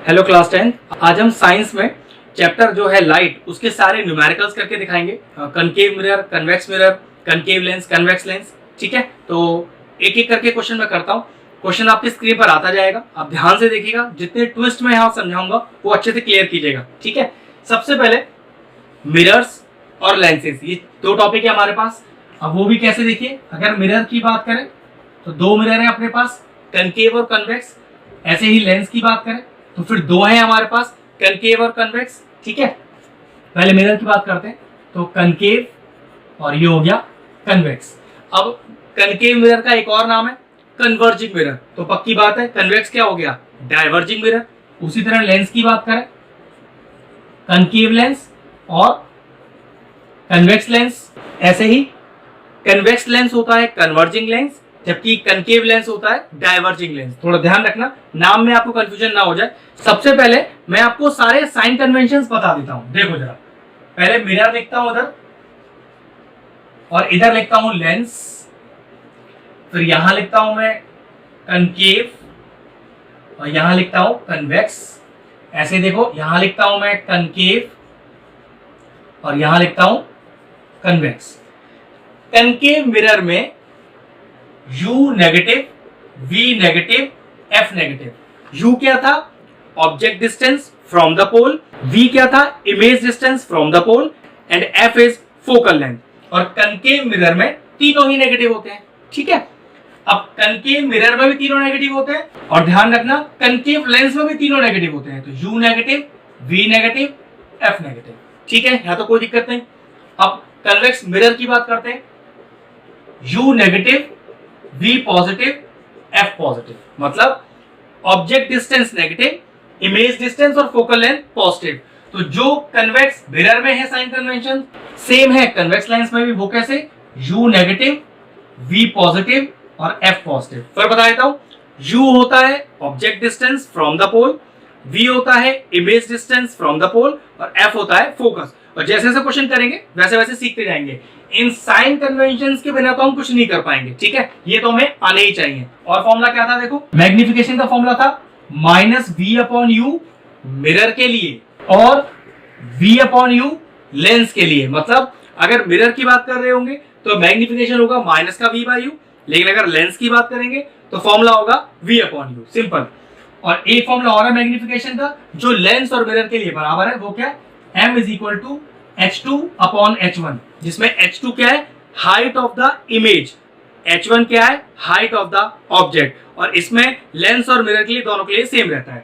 Hello class 10। आज हम science में चैप्टर जो है लाइट उसके सारे न्यूमेरिकल्स करके दिखाएंगे। Concave mirror, convex mirror, concave lens, convex lens. ठीक है, तो एक एक करके क्वेश्चन मैं करता हूँ। क्वेश्चन आपकी स्क्रीन पर आता जाएगा, आप ध्यान से देखिएगा। जितने ट्विस्ट मैं यहाँ समझाऊंगा वो अच्छे से क्लियर कीजिएगा। ठीक है, सबसे पहले मिरर्स और लेंसेज, ये दो टॉपिक है हमारे पास। अब वो भी कैसे, देखिए अगर मिरर की बात करें तो दो मिरर है अपने पास, कनकेव और कन्वेक्स। ऐसे ही लेंस की बात करें तो फिर दो हैं हमारे पास, कनकेव और कन्वेक्स। ठीक है, पहले मिरर की बात करते हैं तो कनकेव और ये हो गया कन्वेक्स। अब कनकेव मिरर का एक और नाम है कन्वर्जिंग मिरर, तो पक्की बात है कन्वेक्स क्या हो गया, डाइवर्जिंग मिरर। उसी तरह लेंस की बात करें, कनकेव लेंस और कन्वेक्स लेंस। ऐसे ही कन्वेक्स लेंस होता है कन्वर्जिंग लेंस, जबकि कनकेव लेंस होता है डाइवर्जिंग लेंस। थोड़ा ध्यान रखना, नाम में आपको कंफ्यूजन ना हो जाए। सबसे पहले मैं आपको सारे साइन कन्वेंशंस बता देता हूं। देखो जरा, पहले मिरर लिखता हूं उधर, और इधर लिखता हूं लेंस, फिर यहां लिखता हूं मैं कनकेव और यहां लिखता हूं कन्वेक्स। ऐसे देखो, यहां लिखता हूं मैं कनकेव और यहां लिखता हूं कन्वेक्स। कनकेव मिरर में U negative, V negative, F negative. U क्या था, object distance from the pole, V क्या था, image distance from the pole, and F is focal length. और कनकेव मिरर में तीनों ही नेगेटिव होते हैं। ठीक है, अब कनकेव मिरर में भी तीनों नेगेटिव होते हैं, और ध्यान रखना कनकेव लेंस में भी तीनों नेगेटिव होते हैं। तो U negative, V negative, F negative. ठीक है, यहां तो कोई दिक्कत नहीं। अब कन्वेक्स मिरर की बात करते हैं, U negative, V positive, F positive. मतलब object distance negative, image distance और फोकल लेंथ पॉजिटिव। तो जो कन्वेक्स मिरर में है साइन कन्वेंशन, सेम है कन्वेक्स लेंस में भी। वो कैसे, U नेगेटिव, V पॉजिटिव और F पॉजिटिव। फिर बता देता हूं, U होता है object distance from the pole, V होता है image distance from the pole, और F होता है फोकस। और जैसे जैसे क्वेश्चन करेंगे वैसे वैसे सीखते जाएंगे। इन साइन कन्वेंशंस के बिना तो हम कुछ नहीं कर पाएंगे। ठीक है, ये तो हमें आने ही चाहिए। और फॉर्मूला क्या था, देखो मैग्निफिकेशन का फॉर्मूला था -V/U मिरर के लिए और V/U लेंस के लिए। मतलब अगर मिरर की बात कर रहे होंगे तो मैग्निफिकेशन होगा -V/U, लेकिन अगर लेंस की बात करेंगे तो फॉर्मूला होगा V/U, सिंपल। और एक फॉर्मूला और है मैग्निफिकेशन का जो लेंस और मिरर के लिए बराबर है, वो क्या है, M = H2/H1, जिसमें H2 क्या है, height of the image, H1 क्या है, हाइट ऑफ द ऑब्जेक्ट। और इसमें लेंस और मिरर के लिए दोनों के लिए सेम रहता है।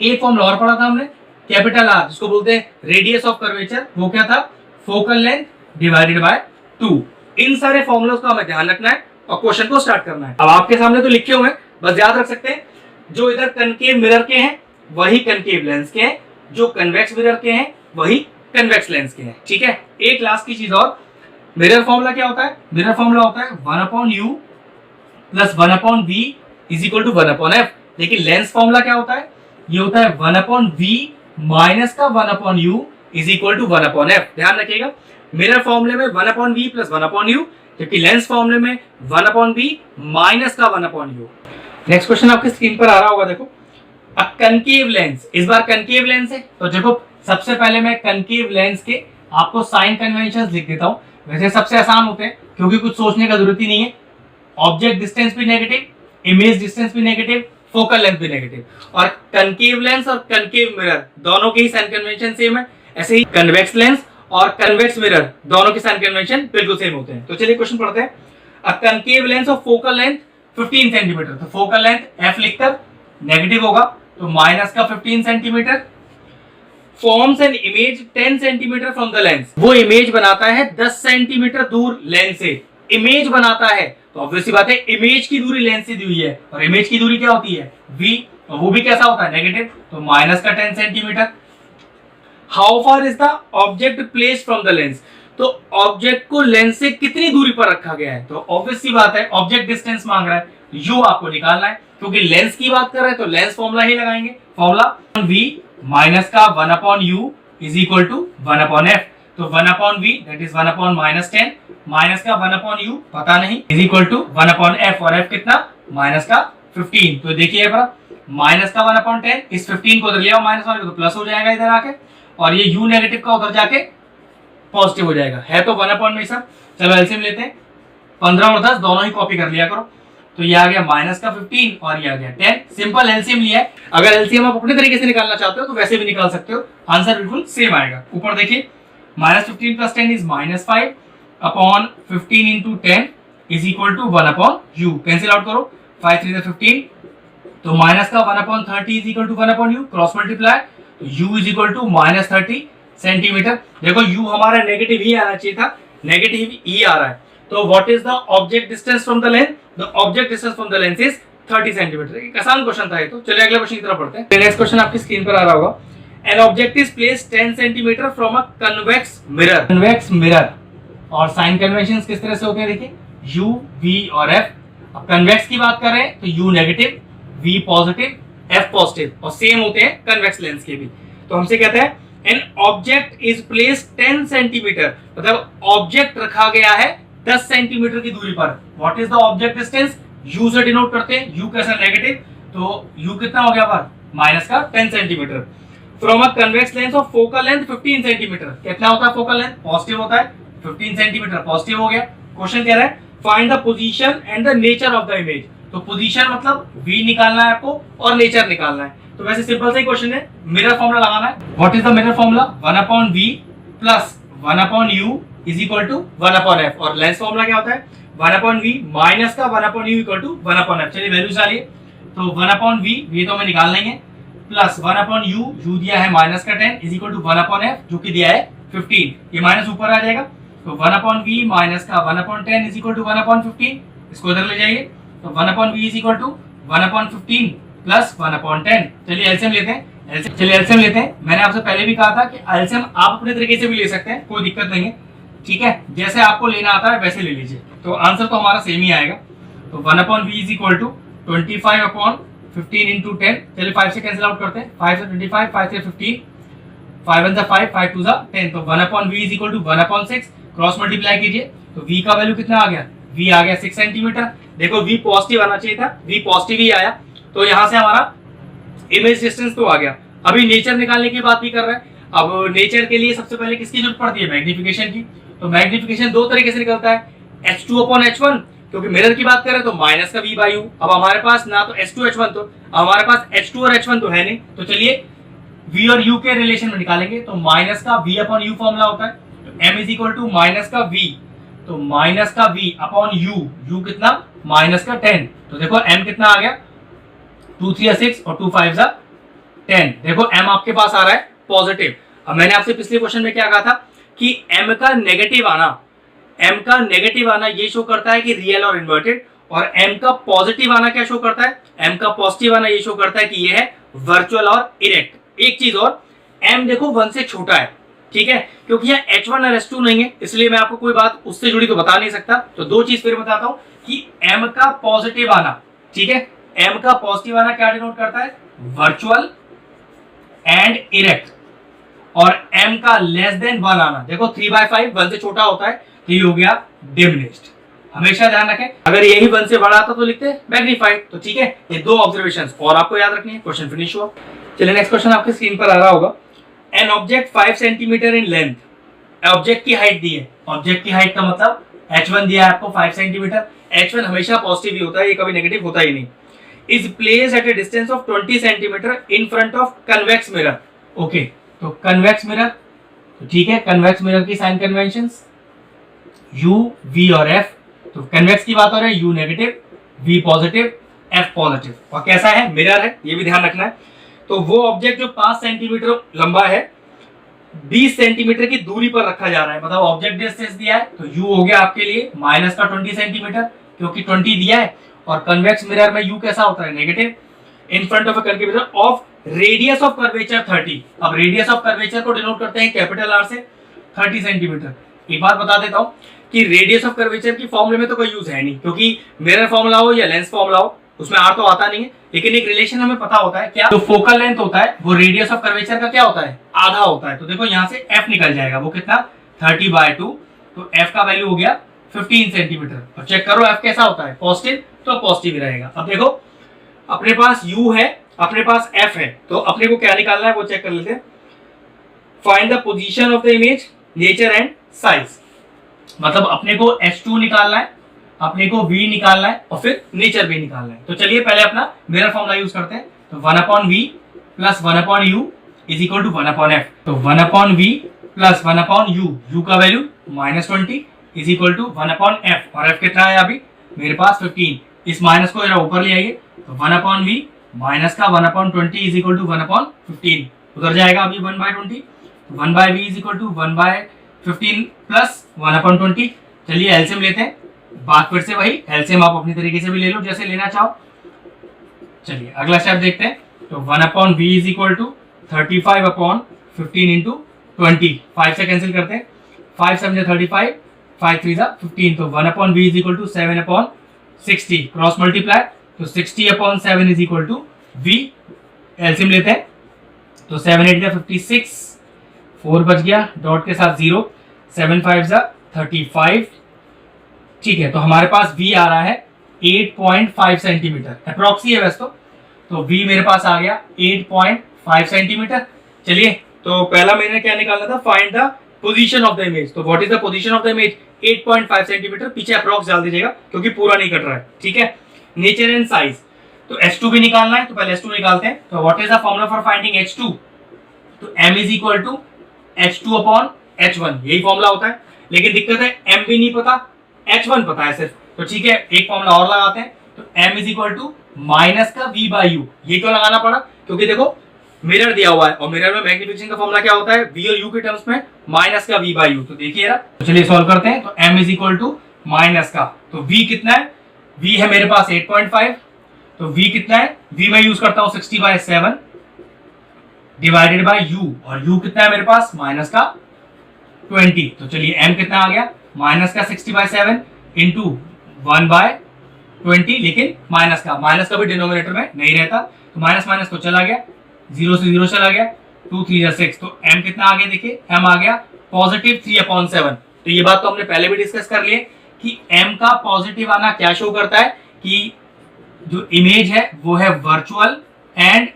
एक फॉर्मूला और पढ़ा था हमने, कैपिटल R, जिसको बोलते हैं रेडियस ऑफ कर्वेचर। वो क्या था, फोकल लेंथ डिवाइडेड बाय 2। इन सारे फॉर्मूलों का हमें ध्यान रखना है और क्वेश्चन को स्टार्ट करना है। अब आपके सामने तो लिखे हुए हैं, बस याद रख सकते हैं जो इधर कनकेव मिरर के हैं वही कनकेव लेंस के हैं, जो कन्वेक्स मिरर के हैं वही कन्वेक्स लेंस के हैं। ठीक है, एक लास्ट की चीज और, मिरर फॉर्मूला क्या होता है, मिरर फॉर्मूला होता है 1/U + 1/V = 1/F। लेकिन लेंस फॉर्मूला क्या होता है, ये होता है 1/V - 1/U = 1/F। ध्यान रखिएगा, मिरर फॉर्मूले में 1/V + 1/U, जबकि लेंस फॉर्मूले में 1/V - 1/U। नेक्स्ट क्वेश्चन आपके स्क्रीन पर आ रहा होगा, देखो कनकेव लेंस। इस बार कनकेव लेंस है तो देखो, सबसे पहले मैं कनकेव लेंस के आपको साइन कन्वेंशंस लिख देता हूं। वैसे सबसे आसान होते हैं क्योंकि कुछ सोचने का जरूरत ही नहीं है। ऑब्जेक्ट डिस्टेंस भी नेगेटिव, इमेज डिस्टेंस भी नेगेटिव, फोकल लेंथ भी नेगेटिव। और कनकेव लेंस और कनकेव मिरर दोनों के ही साइन कन्वेंशन सेम है। ऐसे ही कन्वेक्स लेंस और कन्वेक्स मिरर दोनों के साइन कन्वेंशन बिल्कुल सेम होते हैं। तो चलिए क्वेश्चन पढ़ते हैं। A concave lens of focal length 15 centimetre, तो फोकल लेंथ F लिखकर नेगेटिव होगा तो -15 centimetre, forms an image 10 centimetre from the lens. वो इमेज बनाता है 10 सेंटीमीटर दूर लेंस से। इमेज बनाता है तो ऑब्वियसली बात है इमेज की दूरी लेंस से दी हुई है, और इमेज की दूरी क्या होती है, V, और वो भी कैसा होता है, नेगेटिव, तो -10 centimetre. How far is the object placed from the lens, तो ऑब्जेक्ट को लेंस से कितनी दूरी पर रखा गया है। तो ऑब्वियसली बात है ऑब्जेक्ट डिस्टेंस मांग रहा है, U आपको निकालना है। क्योंकि लेंस की बात कर रहे हैं तो लेंस फॉर्मूला ही लगाएंगे, फॉर्मूला V - 1/U = 1/F। तो 1/V दैट इज 1/-10 -1/U पता नहीं = 1/F, और F कितना, -15। तो देखिए माइनस का 1/10, इस 15 को उधर ले आओ माइनस वाले को, तो प्लस हो जाएगा इधर आके, और ये u नेगेटिव का उधर जाके पॉजिटिव हो जाएगा, है तो 1/में ही सब। चलो एलसीएम लेते हैं, 15 और 10 दोनों ही कॉपी कर लिया करो, तो ये आ गया माइनस का 15 और ये आ गया 10। सिंपल एलसीएम लिया है। अगर एलसीएम आप अपने तरीके से निकालना चाहते हो तो वैसे भी निकाल सकते हो, आंसर बिल्कुल सेम आएगा। ऊपर देखिए, -15 + 10 is -5 upon 15 into 10 is equal to 1/u। Cancel out करो, 5 3 15, तो माइनस का 1/30 is equal to 1/u, cross multiply, तो u is equal to -30 centimetre. देखो u हमारा नेगेटिव ही आना चाहिए था, नेगेटिव ही आ रहा है, तो what is the object distance from the length? The object distance from the length is 30 centimetre. एक आसान क्वेश्चन था ये तो। चलिए अगले क्वेश्चन की तरफ बढ़ते हैं। नेक्स्ट क्वेश्चन आपकी स्क्रीन पर आ रहा होगा। An object is placed 10 centimetre from a convex mirror. Convex mirror और साइन कन्वेंशंस किस तरह से होते हैं देखिए, u, v और f। अब कन्वेक्स की बात कर रहे हैं तो u negative, v positive, f positive, और सेम होते हैं कन्वेक्स लेंस के भी। तो हमसे कहता है an object is placed 10 centimetre, मतलब ऑब्जेक्ट रखा गया है 10 सेंटीमीटर की दूरी पर। What is the object distance? u से डिनोट करते हैं, u कैसा नेगेटिव, तो u कितना हो गया बार माइनस का 10 centimetre from a convex lens of focal length 15 centimetre. कितना होता है फोकल लेंथ? पॉजिटिव होता है, 15 सेंटीमीटर पॉजिटिव हो गया। क्वेश्चन कह रहा है find the position and the nature of the image. तो पोजीशन मतलब v निकालना है आपको और नेचर निकालना है। तो वैसे सिंपल सा ही क्वेश्चन है, मिरर फॉर्मूला लगाना है। What is the mirror formula? 1/v plus 1/u is equal to 1/f, और लेंस फॉर्मूला क्या होता है? 1/v माइनस का 1/u इक्वल टू 1/f। चलिए वैल्यू डालिए, तो 1/v ये तो हमें निकाल लेंगे, प्लस 1/u, u दिया है माइनस का 10 इज इक्वल टू 1/f जो कि दिया है 15, ये माइनस ऊपर आ जाएगा, तो 1/v माइनस का 1/10 इज इक्वल टू 1/15, इसको इधर ले जाइए, तो 1/v is equal to 1/15 plus 1/10। चलिए एलसीएम लेते हैं। मैंने आपसे पहले भी कहा था कि एलसीएम आप अपने तरीके से भी ले सकते हैं, कोई दिक्कत नहीं है, ठीक है, जैसे आपको लेना आता है वैसे ले लीजिए। तो आंसर तो हमारा सेम ही आएगा। तो 1/v is equal to 25/15 into 10। चलिए 5 से कैंसिल आउट करते हैं, 5 से 25, 5 से 15, 5 1 5, 5 2 10, तो 1/v is equal to 1/6। Cross multiply कीजिए, तो v का वैल्यू कितना आ गया? v आ गया 6 सेंटीमीटर। देखो v पॉजिटिव आना चाहिए था, v पॉजिटिव ही आया, तो यहाँ से हमारा इमेज डिस्टेंस तो आ गया। अभी नेचर निकालने की बात भी कर रहे हैं। अब नेचर के लिए सबसे पहले किसकी जरूरत पड़ती है? मैग्निफिकेशन की। तो मैग्निफिकेशन दो तरीके से निकलता है, h2/h1, क्योंकि मिरर की बात करें तो माइनस का v/u। अब हमारे पास ना तो h2 h1, तो हमारे पास h2 और h1 तो है नहीं, तो चलिए v और u के रिलेशन में निकालेंगे। तो माइनस का v/u फॉर्मूला होता है, तो m is equal to minus का v, तो माइनस का v/u, u कितना? माइनस का 10। तो देखो m कितना आ गया? 2 3 6 और 2 5 10। देखो m आपके पास आ रहा है पॉजिटिव। अब मैंने आपसे पिछले क्वेश्चन में क्या कहा था कि m का नेगेटिव आना ये शो करता है कि रियल और इन्वर्टेड, और m का पॉजिटिव आना क्या शो करता है? m का पॉजिटिव आना ये शो करता है कि ये है वर्चुअल और इरेक्ट। एक चीज और, m देखो 1 से छोटा है, ठीक है, क्योंकि यहाँ h1 और h2 नहीं है, इसलिए मैं आपको कोई बात उससे जुड़ी तो बता नहीं सकता। तो दो चीज फिर बताता हूं कि m का पॉजिटिव आना, ठीक है, m का पॉजिटिव आना क्या डिनोट करता है? Virtual and erect. और m का लेस देन 1 आना, देखो 3/5 1 से छोटा होता है, तो ये हो गया डिमिनिश्ड। हमेशा ध्यान रखें, अगर यही 1 से बड़ा आता तो लिखते मैग्नीफाइड। तो ठीक है, ये दो ऑब्जर्वेशंस और आपको याद रखनी है। क्वेश्चन फिनिश हुआ। चलिए नेक्स्ट क्वेश्चन आपके स्क्रीन पर आ रहा होगा। N object 5 centimetre in length, object की हाइट दी है, ऑब्जेक्ट की हाइट का मतलब h1 दिया है आपको 5 सेंटीमीटर। h1 हमेशा पॉजिटिव ही होता है, ये कभी नेगेटिव होता ही नहीं। Is placed at A distance of 20 centimetre in front of convex mirror. Okay, तो कन्वेक्स मिरर, तो ठीक है, कन्वेक्स मिरर की साइन कन्वेंशंस u, v और f। तो कन्वेक्स की बात हो रही है, u negative, v positive, f positive, और कैसा है? मिरर है, ये भी ध्यान रखना है। तो वो ऑब्जेक्ट जो 5 सेंटीमीटर लंबा है 20 सेंटीमीटर की दूरी पर रखा जा रहा है, मतलब ऑब्जेक्ट डिस्टेंस दिया है, तो u हो गया आपके लिए माइनस का 20 सेंटीमीटर, क्योंकि 20 दिया है, और कन्वेक्स मिरर में u कैसा होता है? Negative. In front of a convex mirror of radius of curvature 30। अब रेडियस ऑफ कर्वेचर को डिनोट करते हैं कैपिटल R से 30 सेंटीमीटर। एक बात बता देता हूं कि रेडियस ऑफ कर्वेचर की फॉर्मूले में तो कोई यूज है नहीं, क्योंकि मिरर फॉर्मूला हो या लेंस फॉर्मूला हो उसमें R तो आता नहीं है, लेकिन एक रिलेशन हमें पता होता है क्या? जो फोकल लेंथ होता है वो रेडियस ऑफ कर्वेचर का क्या होता है? आधा होता है। तो देखो यहाँ से f निकल जाएगा, वो कितना? 30/2, तो f का वैल्यू हो गया 15 सेंटीमीटर। और चेक करो f कैसा होता है? पॉजिटिव, तो पॉजिटिव ही रहेगा। अब देखो अपने पास u है अपने पास f है, तो अपने को क्या निकालना है वो चेक कर लेते हैं। Find the position of the image, nature and size. मतलब अपने को h2 निकालना है, अपने को v निकालना है और फिर नेचर भी निकालना है। तो चलिए पहले अपना मिरर फॉर्मूला यूज करते हैं। तो 1/v plus 1/u is equal to 1/f। तो 1/v प्लस 1/u, u का value -20 is equal to 1/f, और f कितना है अभी मेरे पास 15। इस माइनस को जरा ऊपर ले आइए, तो 1/v माइनस का 1/20 इज इक्वल टू 1/15 उधर जाएगा अभी 1/20। 1/v is equal to 1/15 plus 1/20। चलिए एलसीएम लेते हैं, बात फिर से वही, एलसीएम आप अपनी तरीके से भी ले लो जैसे लेना चाहो। चलिए अगला स्टेप देखते हैं। तो 1/v is equal to 35/15 into 20, 5 से कैंसिल करते हैं, 5 7 35, 5 3 15, तो 1/v is equal to 7/60, cross multiply, तो 60/7 is equal to v। LCM लेते हैं, तो 7 8 56, 4 बच गया, डॉट के साथ 0, 7 5 35। ठीक है, तो हमारे पास v आ रहा है 8.5 सेंटीमीटर, अप्रॉक्सी है वैसे तो v मेरे पास आ गया 8.5 सेंटीमीटर। चलिए तो पहला मैंने क्या निकालना था, find the position of the image. तो what is the position of the image, 8.5 centimetre, पीछे अप्रॉक्स डाल दीजिएगा क्योंकि पूरा नहीं कट रहा है। ठीक है, नेचर एंड साइज, तो h2 भी निकालना है, तो पहले h2 निकालते हैं। तो what is the formula for finding h2, तो m is equal to h2/h1, यही फॉर्मूला होता है। लेकिन दिक्कत है m भी नहीं पता, h1 पता है सिर्फ, तो ठीक है एक फॉर्मूला और लगाते हैं। तो m is equal to minus का v/u, ये क्यों लगाना पड़ा, क्योंकि देखो मिरर दिया हुआ है और मिरर में मैग्निफिकेशन का फॉर्मूला क्या होता है, v और u के टर्म्स में माइनस का v/u। तो देखिए ना, तो चलिए सॉल्व करते हैं। तो m is equal to minus का, तो v कितना है, v है मेरे पास 8.5, तो v कितना है, v मैं यूज करता हूं 60/7 डिवाइडेड बाय u, और u कितना है मेरे पास माइनस का 20। तो चलिए m कितना आ गया, माइनस का 60/7 इंटू 1/20, लेकिन माइनस का भी डिनोमिनेटर में नहीं रहता, तो माइनस माइनस तो चला गया, 0 से 0 चला गया, 2 3 6, तो m कितना आ गया, देखिए m आ गया पॉजिटिव 3/7। तो ये बात तो हमने पहले भी डिस्कस कर लिए कि m का पॉजिटिव आना क्या शो करता है कि जो इमेज है वो है वर्चुअल एंड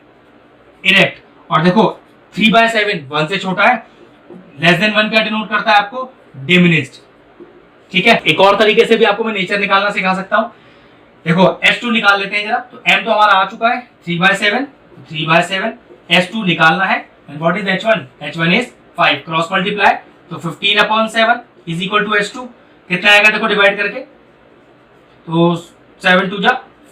इरेक्ट। और देखो 3/7 1 से छोटा है, लेस देन 1 क्या डिनोट करता है आपको, डिमिनिश्ड। ठीक है, एक और तरीके से भी आपको मैं नेचर निकालना सिखा सकता हूं। देखो h2 निकाल लेते हैं जरा, तो m तो हमारा आ चुका है 3/7, h2 निकालना है, and what is h1, h1 is 5, cross multiply, तो 15/7 इज इक्वल टू h2, कितना आएगा देखो डिवाइड करके, तो 7 2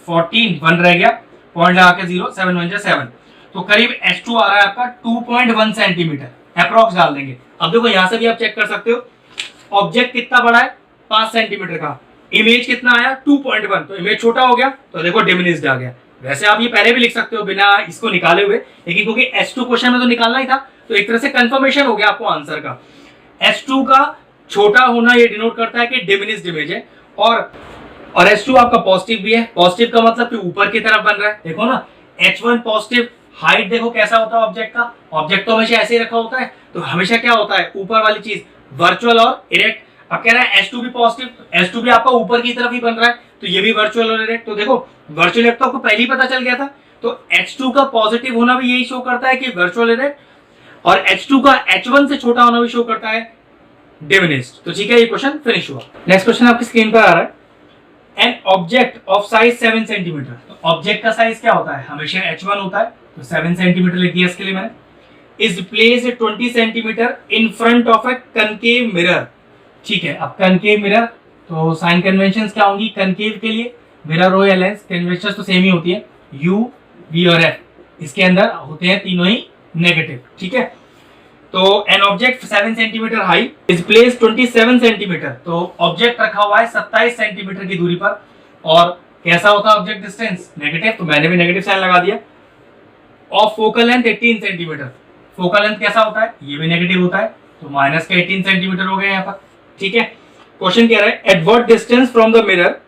14, 1 रह गया, पॉइंट लगा के 0, 7 1 7, तो करीब h2 आ रहा है आपका 2.1 सेंटीमीटर, अप्रॉक्स डाल देंगे। अब देखो यहां से भी आप चेक कर सकते हो, ऑब्जेक्ट कितना बड़ा है 5 सेंटीमीटर का, इमेज कितना आया 2.1, तो इमेज छोटा हो गया, तो देखो डिमिनिश्ड आ गया। वैसे आप ये पहले भी लिख सकते हो बिना इसको निकाले हुए, लेकिन क्योंकि h2 क्वेश्चन में तो निकालना ही था, तो एक तरह से कंफर्मेशन हो गया आपको आंसर का। h2 का छोटा होना ये डिनोट करता है कि डिमिनिश्ड इमेज है, और h2 आपका पॉजिटिव भी है। पॉजिटिव का मतलब कि ऊपर की तरफ बन रहा है, देखो ना h1 पॉजिटिव, हाइट देखो कैसा होता है ऑब्जेक्ट का, ऑब्जेक्ट तो हमेशा ऐसे ही रखा होता है, तो हमेशा क्या होता है ऊपर वाली चीज वर्चुअल और इरेक्ट। अब कह रहा है h2 भी पॉजिटिव, h2 भी आपका ऊपर की तरफ ही बन रहा है, तो ये भी वर्चुअल और इरेक्ट। तो देखो वर्चुअल इरेक्ट तो आपको पहले ही पता चल गया था, तो h2 का पॉजिटिव होना भी यही शो करता है कि वर्चुअल इरेक्ट, और h2 का h1 से छोटा होना भी शो करता है डिमिनिश्ड। तो ठीक है, ये क्वेश्चन फिनिश हुआ। नेक्स्ट क्वेश्चन आपकी स्क्रीन पर आ रहा है, an object of size 7 centimetre. तो ऑब्जेक्ट का साइज क्या होता है, हमेशा h1 होता है, तो 7 सेंटीमीटर लिख दिया इसके लिए मैंने। Is placed 20 centimetre in front of a concave mirror. ठीक है, अब कनकेव मिरर, तो साइन कन्वेंशंस क्या होंगी कनकेव के लिए, मिरर हो या लेंस, कन्वेंशंस तो सेम ही होती है, u v और f, इसके अंदर होते हैं तीनों ही नेगेटिव। ठीक है, तो an object 7 centimetre high is placed 27 centimetre, तो ऑब्जेक्ट रखा हुआ है 27 सेंटीमीटर की दूरी पर, और कैसा होता है ऑब्जेक्ट डिस्टेंस, नेगेटिव, तो मैंने भी नेगेटिव साइन लगा दिया। Of focal length 18 centimetre, focal length कैसा होता है, ये भी नेगेटिव होता है, तो माइनस का 18 सेंटीमीटर हो गया यहाँ पर। ठीक है, क्वेश्चन कह रहा है eight what distance from the mirror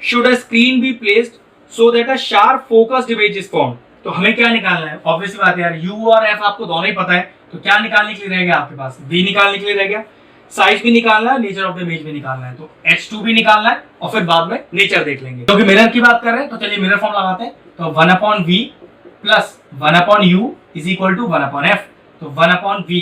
should a screen be placed so that a sharp focused image is formed. तो हमें क्या निकालना है, ऑब्वियस बात है यार, u और f आपको दोनों ही पता है, तो क्या निकालने के लिए रह गया आपके पास, v निकालने के लिए रह गया, साइज भी निकालना है, नेचर ऑफ द इमेज भी निकालना है, तो h2 भी निकालना है, और फिर बाद में नेचर देख लेंगे। क्योंकि मिरर की बात कर रहे हैं तो चलिए मिरर फॉर्म लगाते हैं। तो 1/v plus 1/u is equal to 1/f। तो 1/v,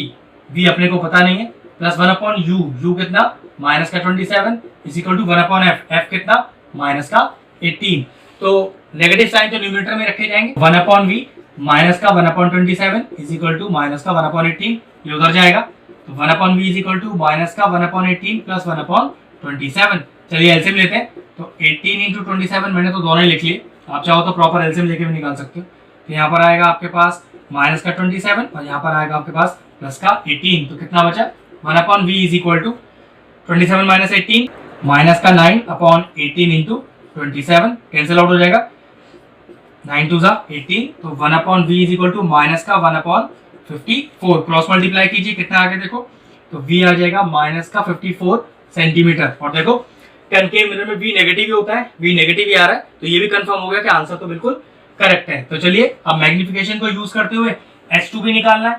v अपने को पता नहीं है, प्लस 1/u, u कितना माइनस का 27 is equal to 1/f, f कितना माइनस का 18। तो नेगेटिव साइन तो न्यूमरेटर में रखे जाएंगे। 1/v माइनस का 1/27 इज इक्वल टू माइनस का 1/18, ये उधर जाएगा। तो 1/v is equal to minus का 1/18 प्लस 1/27। चलिए एलसीएम लेते हैं। तो 18 इंटू 27 मैंने तो दोनों ही लिख लिए, आप चाहो तो प्रॉपर एलसीएम लेके भी निकाल सकते हो। तो यहाँ पर आएगा आपके पास माइनस का 27 और यहाँ पर आएगा आपके पास प्लस का 18। तो कितना बचा 1/v इज इक्वल टू 27 माइनस 18 माइनस का 9/18 इंटू 27 कैंसिल आउट हो जाएगा, 9 2 18। तो 1/v is equal to minus का 1/54। क्रॉस मल्टीप्लाई कीजिए कितना आ गया देखो, तो v आ जाएगा माइनस का 54 सेंटीमीटर। और देखो कनकेव मिरर में v नेगेटिव ही होता है, v नेगेटिव ही आ रहा है, तो ये भी कंफर्म हो गया कि आंसर तो बिल्कुल करेक्ट है। तो चलिए अब मैग्निफिकेशन को यूज करते हुए h2 भी निकालना है।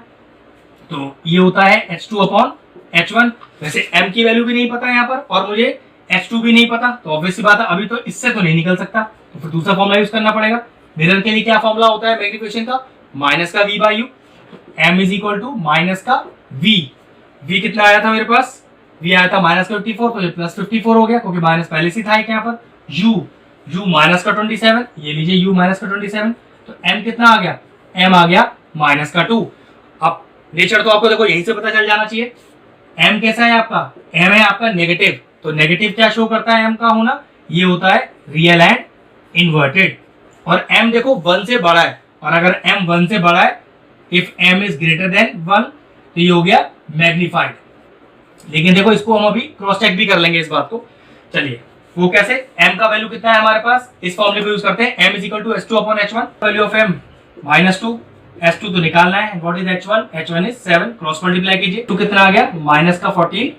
तो ये होता है h2/h1। वैसे m की वैल्यू भी नहीं पता यहाँ पर और मुझे h2 भी नहीं पता, तो ऑब्वियसली बात है अभी तो इससे तो नहीं निकल सकता, तो फिर दूसरा फॉर्मूला यूज करना पड़ेगा। मिरर के लिए क्या फॉर्मूला होता है मैग्निफिकेशन का, माइनस का v by u. m is equal to minus का v कितना आया था मेरे पास, v आया था माइनस का 54, तो ये प्लस 54 हो गया क्योंकि माइनस पहले से था यहाँ पर। u माइनस का 27, ये लीजिए u माइनस का 27। तो m कितना आ गया, m आ गया माइनस का 2। अब नेचर तो आपको देखो यहीं से पता चल जाना चाहिए। m कैसा है आपका, m है आपका नेगेटिव, तो नेगेटिव क्या शो करता है m का होना, ये होता है रियल एंड इन्वर्टेड। और m देखो 1 से बड़ा है, और अगर m 1 से बड़ा है, if m is greater than 1, तो ये हो गया मैग्नीफाइड। लेकिन देखो इसको हम अभी क्रॉस चेक भी कर लेंगे इस बात को। चलिए वो कैसे, m का वैल्यू कितना है हमारे पास, इस फॉर्मूले को यूज करते हैं। m is equal to h2/h1, value of m -2, h2 तो निकालना है, what is h1 is 7, cross multiply कीजिए, तो कितना आ गया माइनस का 14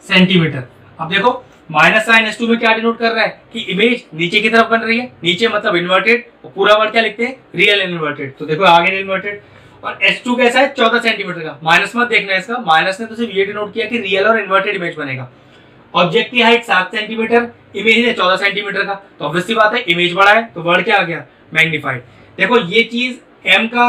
सेंटीमीटर। अब देखो माइनस साइन h2 में क्या डिनोट कर रहा है कि इमेज नीचे की तरफ बन रही है, नीचे मतलब इन्वर्टेड, और पूरा वर्ड क्या लिखते हैं रियल एंड इन्वर्टेड। तो देखो आगे इन्वर्टेड। और h2 कैसा है 14 सेंटीमीटर का, माइनस मत देखना है इसका, माइनस ने तो सिर्फ ये डिनोट किया कि रियल और इन्वर्टेड इमेज बनेगा। ऑब्जेक्ट की हाइट 7 सेंटीमीटर, इमेज है 14 सेंटीमीटर का, तो ऑब्वियसली बात है इमेज बड़ा है, तो वर्ड क्या आ गया मैग्नीफाइड। देखो ये चीज m का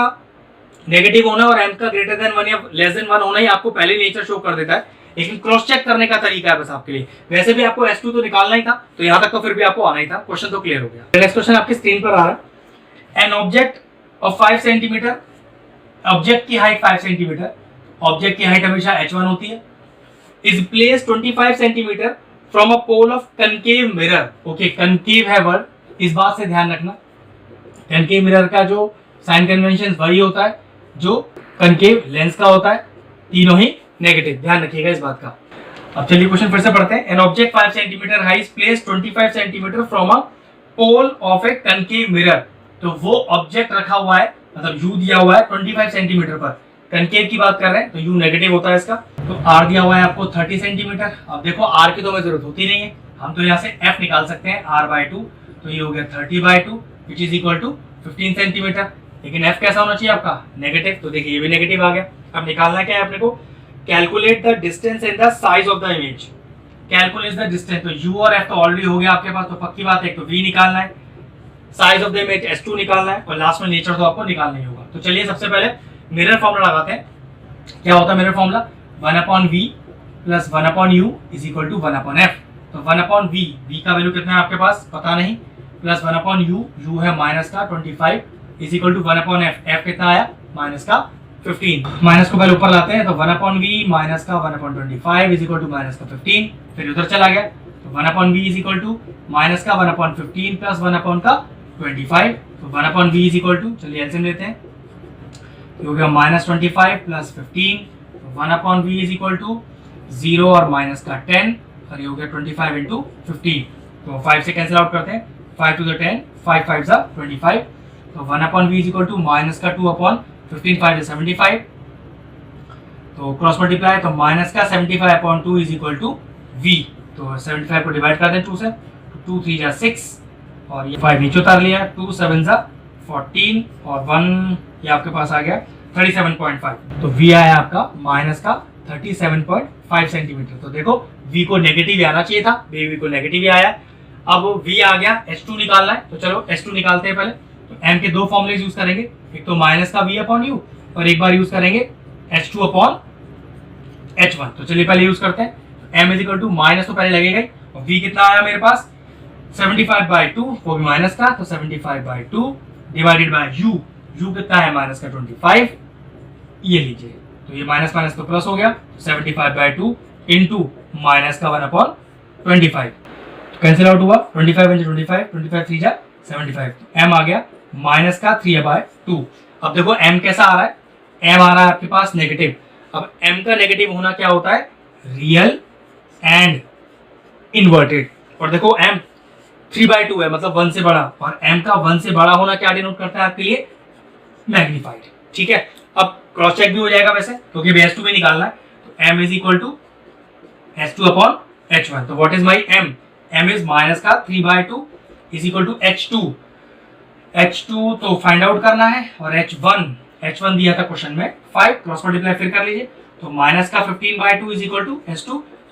नेगेटिव होना और m का ग्रेटर देन 1 या लेस देन 1 होना ही आपको पहले नेचर शो कर देता है, लेकिन क्रॉस चेक करने का तरीका है बस आपके लिए। वैसे भी आपको h2 तो निकालना ही था, तो यहाँ तक तो फिर भी आपको आना ही था, क्वेश्चन तो क्लियर हो गया। नेक्स्ट क्वेश्चन आपकी स्क्रीन पर आ रहा है। An object of 5 centimetre, object की हाइट 5 सेंटीमीटर, ऑब्जेक्ट की हाइट हमेशा h1 होती है, is place 25 centimetre from a pole of concave mirror. Okay, concave है वर्ड, इस बात से ध्यान रखना। कनकेव मिरर का जो साइन कन्वेंशन वही होता है जो कनकेव लेंस का होता है, तीनों ही नेगेटिव, ध्यान रखिएगा इस बात का। अब चलिए क्वेश्चन फिर से पढ़ते हैं। An object 5 centimetre high is placed 25 centimetre from a pole of a concave mirror. तो वो ऑब्जेक्ट रखा हुआ है, मतलब u दिया हुआ है 25 सेंटीमीटर पर, कनकेव की बात कर रहे हैं तो u नेगेटिव होता है इसका। तो r दिया हुआ है आपको 30 सेंटीमीटर। अब देखो r की तो हमें जरूरत होती नहीं है, हम तो यहाँ से f निकाल सकते हैं r/2, तो ये हो गया 30/2 which is equal to 15 centimetre. लेकिन f कैसा होना चाहिए आपका नेगेटिव, तो देखिए ये भी नेगेटिव आ गया। अब निकालना क्या है अपने को, calculate the distance and the size of the image. Calculate the distance, तो u और f तो ऑलरेडी हो गया आपके पास, तो पक्की बात है तो v निकालना है, size of the image h2 निकालना है, और लास्ट में नेचर तो आपको निकालना ही होगा। तो चलिए सबसे पहले मिरर फॉर्मूला लगाते हैं। क्या होता है mirror formula, 1/v plus 1/u is equal to 1/f। तो 1/v, v का वैल्यू कितना है आपके पास पता नहीं, प्लस 1/u, u है माइनस का 25 is equal to 1/f, f कितना आया माइनस का 15। माइनस को पहले ऊपर लाते हैं, तो 1/v माइनस का 1/25 इज इक्वल टू माइनस का 15, फिर उधर चला गया, तो 1/v is equal to minus का 1/15 प्लस 1/25, तो 1/v इज इक्वल टू, चलिए एलसीएम लेते हैं, तो हो गया माइनस 25 प्लस 15, तो 1/v इज इक्वल टू 0 और माइनस का 10, और ये हो गया 25 इंटू 15, तो 5 से कैंसिल आउट करते हैं, 5 to the 10, 5 5 जा 25, तो 1/v is equal to minus का 2/15, 5 is 75, तो क्रॉस मल्टीप्लाई, तो माइनस का 75/2 इज इक्वल टू v, तो 75 को डिवाइड कर दें 2 से, 2 3 जा 6, और ये 5 नीचे उतार लिया, 2 7 जा 14, और 1 ये आपके पास आ गया 37.5, तो v आया आपका माइनस का 37.5 सेंटीमीटर। तो देखो v को नेगेटिव ही आना चाहिए था, v को नेगेटिव ही आया। अब v आ गया, h2 निकालना है, तो चलो h2 निकालते हैं पहले। तो m के दो फॉर्मुलेज यूज करेंगे, एक तो माइनस का v अपॉन यू और एक बार यूज करेंगे h2 अपॉन h1। तो चलिए पहले यूज करते हैं। m is equal to minus तो पहले लगेगा और v कितना आया मेरे पास 75/2, वो भी माइनस का, तो 75/2 डिवाइडेड बाय u कितना है माइनस का 25, ये लीजिए, तो ये माइनस माइनस तो प्लस हो गया, 75/2 इंटू माइनस का 1/25, कैंसिल आउट हुआ, 25 इंटू 25 3 जा 75, तो m आ गया माइनस का 3/2। अब देखो m कैसा आ रहा है, m आ रहा है आपके पास नेगेटिव। अब m का नेगेटिव होना क्या होता है, रियल एंड इन्वर्टेड। और देखो m 3/2 है, मतलब 1 से बड़ा, और m का 1 से बड़ा होना क्या डिनोट करता है आपके लिए, मैग्नीफाइड। ठीक है, अब क्रॉस चेक भी हो जाएगा वैसे, क्योंकि S2 भी निकालना है। तो m is equal to S2 upon H1। तो what is my m, m is minus का 3/2 इज इक्वल टू H2 तो फाइंड आउट करना है, और H1 दिया था क्वेश्चन में 5, क्रॉस मल्टीप्लाई फिर कर लीजिए, तो माइनस का 15/2 इज इक्वल टू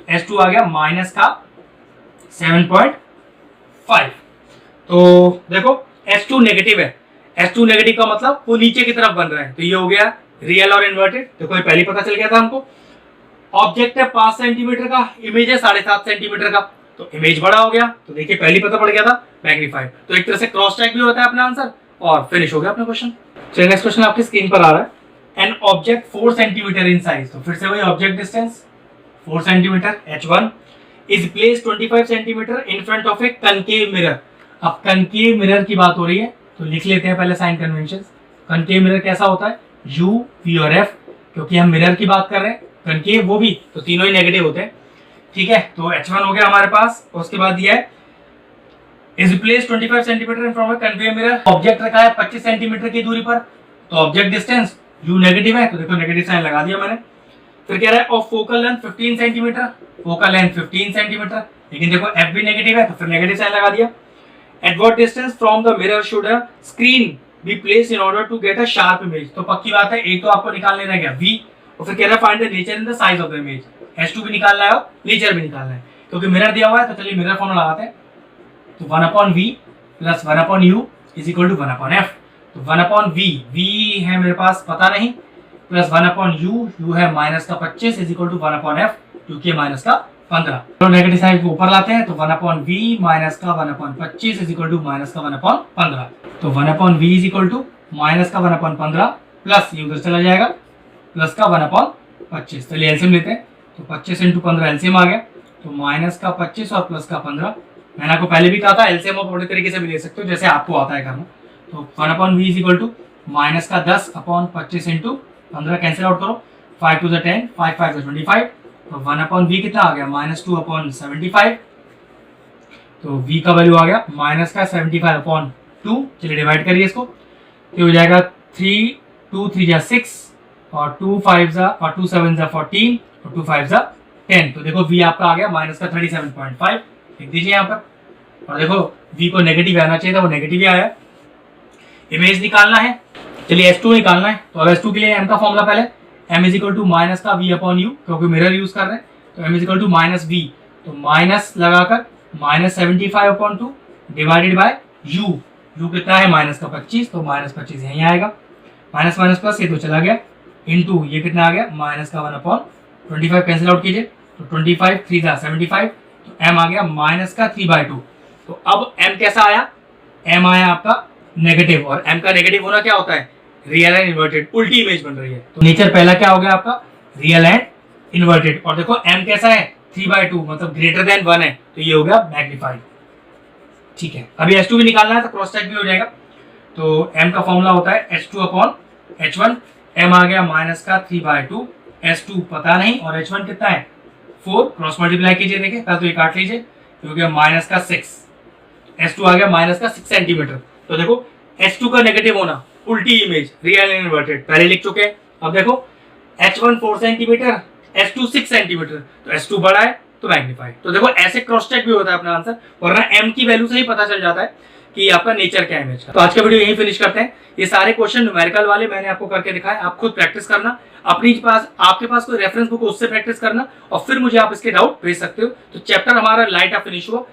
S2 आ गया माइनस का 7.5। तो देखो S2 नेगेटिव है, S2 नेगेटिव का मतलब वो नीचे की तरफ बन रहा है, तो ये हो गया रियल और इन्वर्टेड। देखो ये पहले पता चल गया था हमको। ऑब्जेक्ट है 5 सेंटीमीटर का, इमेज है 7.5 सेंटीमीटर का, तो इमेज बड़ा हो गया, तो देखिए पहले पता पड़ गया था मैग्नीफाइड। तो एक तरह से क्रॉस चेक भी होता है अपना आंसर, और फिनिश हो गया अपना क्वेश्चन। चलिए नेक्स्ट क्वेश्चन आपकी स्क्रीन पर आ रहा है। An object 4 centimetre in size, तो फिर से वही object distance 4 centimetre H1 is place 25 centimetre in front of a concave mirror. अब कनकेव मिरर की बात हो रही है, तो लिख लेते हैं पहले साइन कन्वेंशन। कनकेव मिरर कैसा होता है, U, V और F, क्योंकि हम मिरर की बात कर रहे हैं, कनकेव वो भी, तो तीनों ही नेगेटिव होते हैं। ठीक है, तो H1 हो गया हमारे पास, उसके बाद दिया है is place 25 centimetre in front of concave mirror. Object रखा है 25 सेंटीमीटर की दूरी पर, तो ऑब्जेक्ट डिस्टेंस U नेगेटिव है, तो देखो नेगेटिव साइन लगा दिया मैंने। फिर कह रहा है of focal length 15 centimetre, focal length 15 centimetre, लेकिन देखो F भी नेगेटिव है, तो फिर नेगेटिव साइन लगा दिया। At what distance from the mirror should a screen be place in order to get a sharp image. तो पक्की बात है, एक तो आपको निकालने रह गया V, और फिर कह रहा है find the nature in the size of the image. S2 भी निकालना है और नेचर भी निकालना है, क्योंकि मिरर दिया हुआ है, तो चलिए मिरर फॉर्मूला लगाते हैं। तो 1/V plus 1/U is equal to 1/F। तो 1/V, V है मेरे पास पता नहीं, प्लस 1/U, U है माइनस का 25 इज इक्वल टू 1/F, क्योंकि माइनस का 15। तो नेगेटिव साइड को ऊपर लाते हैं, तो 1/V माइनस का 1/25 इज इक्वल टू माइनस का 1/15। तो 1/V is equal to minus का 1/15 प्लस ये उधर चला जाएगा प्लस का 1/25। चलिए एलसीएम लेते हैं, तो 25 इंटू 15 एलसीएम आ गया, तो माइनस का 25 और प्लस का 15। मैंने आपको पहले भी कहा था एलसीएम आप अपने तरीके से भी ले सकते हो, जैसे आपको आता है करना। तो 1/V is equal to minus का 10/25 इंटू 15, कैंसिल आउट करो, 5 to the 10, 5 5 to 25, तो 1/V कितना आ गया -2/75। तो V का वैल्यू आ गया माइनस का 75/2। चलिए डिवाइड करिए इसको, ये हो जाएगा 3 2 3 जा 6 और 2 5 जा और 2 7 जा 14 और 2 5 जा 10। तो देखो V आपका आ गया माइनस का 37.5, लिख दीजिए यहाँ पर। और देखो V को नेगेटिव आना चाहिए था, वो नेगेटिव ही आया। इमेज निकालना है, चलिए S2 निकालना है। तो अब S2 के लिए M का फॉर्मूला पहले, M is equal to minus का V अपॉन U, क्योंकि मिरर यूज कर रहे हैं, तो M is equal to minus V, तो माइनस लगाकर -75/2 डिवाइडेड बाय U। U कितना है माइनस का 25, तो -25 यहीं आएगा, माइनस माइनस प्लस ये तो चला गया, इंटू ये कितना आ गया माइनस का 1/25, कैंसिल आउट कीजिए, तो 25 3 जा 75, तो M आ गया माइनस का 3/2। तो अब M कैसा आया, M आया आपका नेगेटिव, और M का नेगेटिव होना क्या होता है, रियल एंड इन्वर्टेड, उल्टी इमेज बन रही है। तो नेचर पहला क्या हो गया आपका, रियल एंड इन्वर्टेड। और देखो M कैसा है 3/2, मतलब ग्रेटर देन 1 है, तो ये हो गया मैग्नीफाइड। ठीक है, अभी S2 भी निकालना है, तो क्रॉस चेक भी हो जाएगा। तो M का फॉर्मूला होता है H2/H1, M आ गया माइनस का 3/2, S2 पता नहीं, और H1 कितना है 4, क्रॉस मल्टीप्लाई कीजिए, देखिए पहले तो ये काट लीजिए, ये हो गया माइनस का 6, S2 आ गया माइनस का 6 सेंटीमीटर। तो देखो H2 का नेगेटिव होना, उल्टी इमेज, रियल एंड इन्वर्टेड, पहले लिख चुके हैं। अब देखो H1 4 सेंटीमीटर, S2 6 सेंटीमीटर, तो S2 बड़ा है तो मैग्नीफाइड। तो देखो ऐसे क्रॉस चेक भी होता है अपना आंसर, वरना M की वैल्यू से ही पता चल जाता है कि आपका नेचर क्या है इमेज का। तो आज का वीडियो यहीं फिनिश करते हैं। ये सारे क्वेश्चन न्यूमेरिकल वाले मैंने आपको करके दिखाए, आप खुद प्रैक्टिस करना, अपनी पास आपके पास कोई रेफरेंस बुक हो उससे प्रैक्टिस करना, और फिर मुझे आप इसके डाउट भेज सकते हो। तो चैप्टर हमारा लाइट ऑफ फिनिश हुआ।